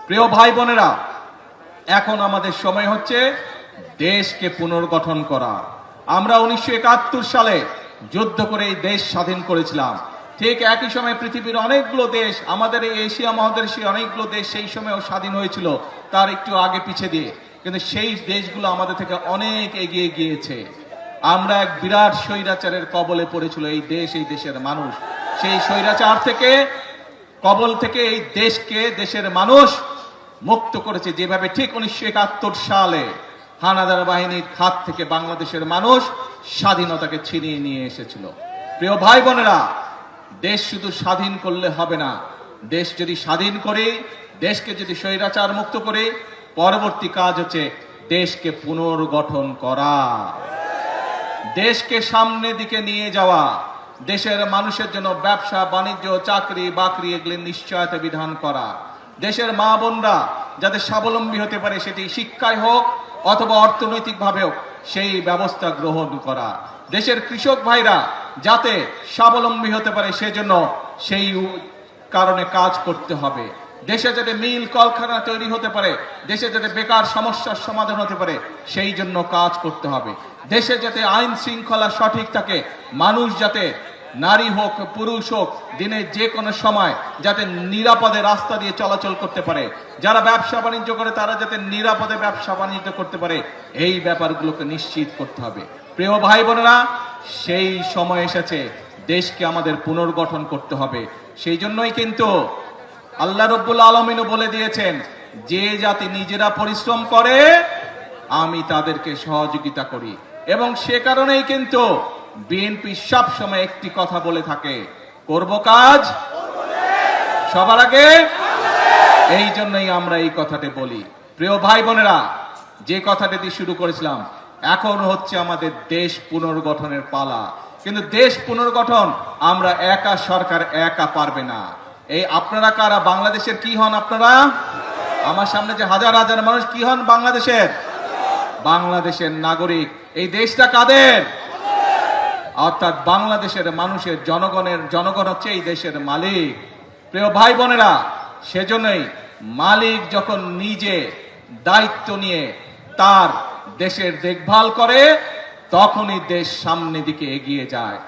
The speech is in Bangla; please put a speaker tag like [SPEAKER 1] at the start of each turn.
[SPEAKER 1] প্রিয় ভাই বোনেরা, এখন আমাদের সময় হচ্ছে দেশকে পুনর্গঠন করা। আমরা 1971 সালে যুদ্ধ করে এই দেশ স্বাধীন করেছিলাম। ঠিক একই সময় পৃথিবীর অনেকগুলো দেশ, আমাদের এই এশিয়া মহাদেশে অনেকগুলো দেশ সেই সময়ও স্বাধীন হয়েছিল, তার একটু আগে পিছে দিয়ে। কিন্তু সেই দেশগুলো আমাদের থেকে অনেক এগিয়ে গিয়েছে। আমরা এক বিরাট স্বৈরাচারের কবলে পড়েছিল এই দেশ, এই দেশের মানুষ। সেই স্বৈরাচার থেকে, কবল থেকে এই দেশকে, দেশের মানুষ মুক্ত করেছে যেভাবে, ঠিক 1971 সালে হানাদার বাহিনীর হাত থেকে বাংলাদেশের মানুষ স্বাধীনতাকে ছিনিয়ে নিয়ে এসেছিল। প্রিয় ভাই বোনেরা, দেশ শুধু স্বাধীন করলে হবে না। দেশ যদি স্বাধীন করে, দেশকে যদি স্বৈরাচার মুক্ত করে, পরবর্তী কাজ হচ্ছে দেশকে পুনর্গঠন করা, দেশকে সামনের দিকে নিয়ে যাওয়া, দেশের মানুষের জন্য ব্যবসা বাণিজ্য, চাকরি বাকরি এগুলির নিশ্চয়তা বিধান করা, দেশের মা বোনরা যাতে স্বাবলম্বী হতে পারে, সেটি শিক্ষায় হোক অথবা অর্থনৈতিক হোক, সেই ব্যবস্থা গ্রহণ করা, দেশের কৃষক ভাইরা যাতে স্বাবলম্বী হতে পারে সেজন্য সেই কারণে কাজ করতে হবে। দেশে যাতে মিল কলকারখানা তৈরি হতে পারে, দেশে যাতে বেকার সমস্যার সমাধান হতে পারে, সেই জন্য কাজ করতে হবে। দেশে যাতে আইন শৃঙ্খলা সঠিক থাকে, মানুষ যাতে, নারী হোক পুরুষ হোক, দিনের যে কোনো সময় যাতে নিরাপদে রাস্তা দিয়ে চলাচল করতে পারে, যারা ব্যবসা বাণিজ্য করে তারা যাতে নিরাপদে ব্যবসা বাণিজ্য করতে পারে, এই ব্যাপারগুলোকে নিশ্চিত করতে হবে। প্রিয় ভাই বোনেরা, সেই সময় এসেছে, দেশকে আমাদের পুনর্গঠন করতে হবে। সেই জন্যই কিন্তু আল্লাহ রব্বুল আলামিনও বলে দিয়েছেন, যে জাতি নিজেরা পরিশ্রম করে আমি তাদেরকে সহযোগিতা করি। এবং সে কারণেই কিন্তু বিএনপি সব সময় একটি কথা বলে থাকে, করব কাজ সবার আগে। এই জন্যই আমরা এই কথাটি বলি। প্রিয় ভাই বোনেরা, যে কথাটি দিয়ে শুরু করেছিলাম, এখন হচ্ছে আমাদের দেশ পুনর্গঠনের পালা। কিন্তু দেশ পুনর্গঠন আমরা একা, সরকার একা পারবে না। এই আপনারা কারা? বাংলাদেশের কি হন আপনারা? আমার সামনে যে হাজার হাজার মানুষ, কি হন বাংলাদেশের? বাংলাদেশের নাগরিক। এই দেশটা কাদের? অর্থাৎ বাংলাদেশের মানুষের, জনগণ হচ্ছে এই দেশের মালিক। প্রিয় ভাই বোনেরা, সেজন্যই মালিক যখন নিজে দায়িত্ব নিয়ে তার দেশের দেখভাল করে, তখনই দেশ সামনের দিকে এগিয়ে যায়।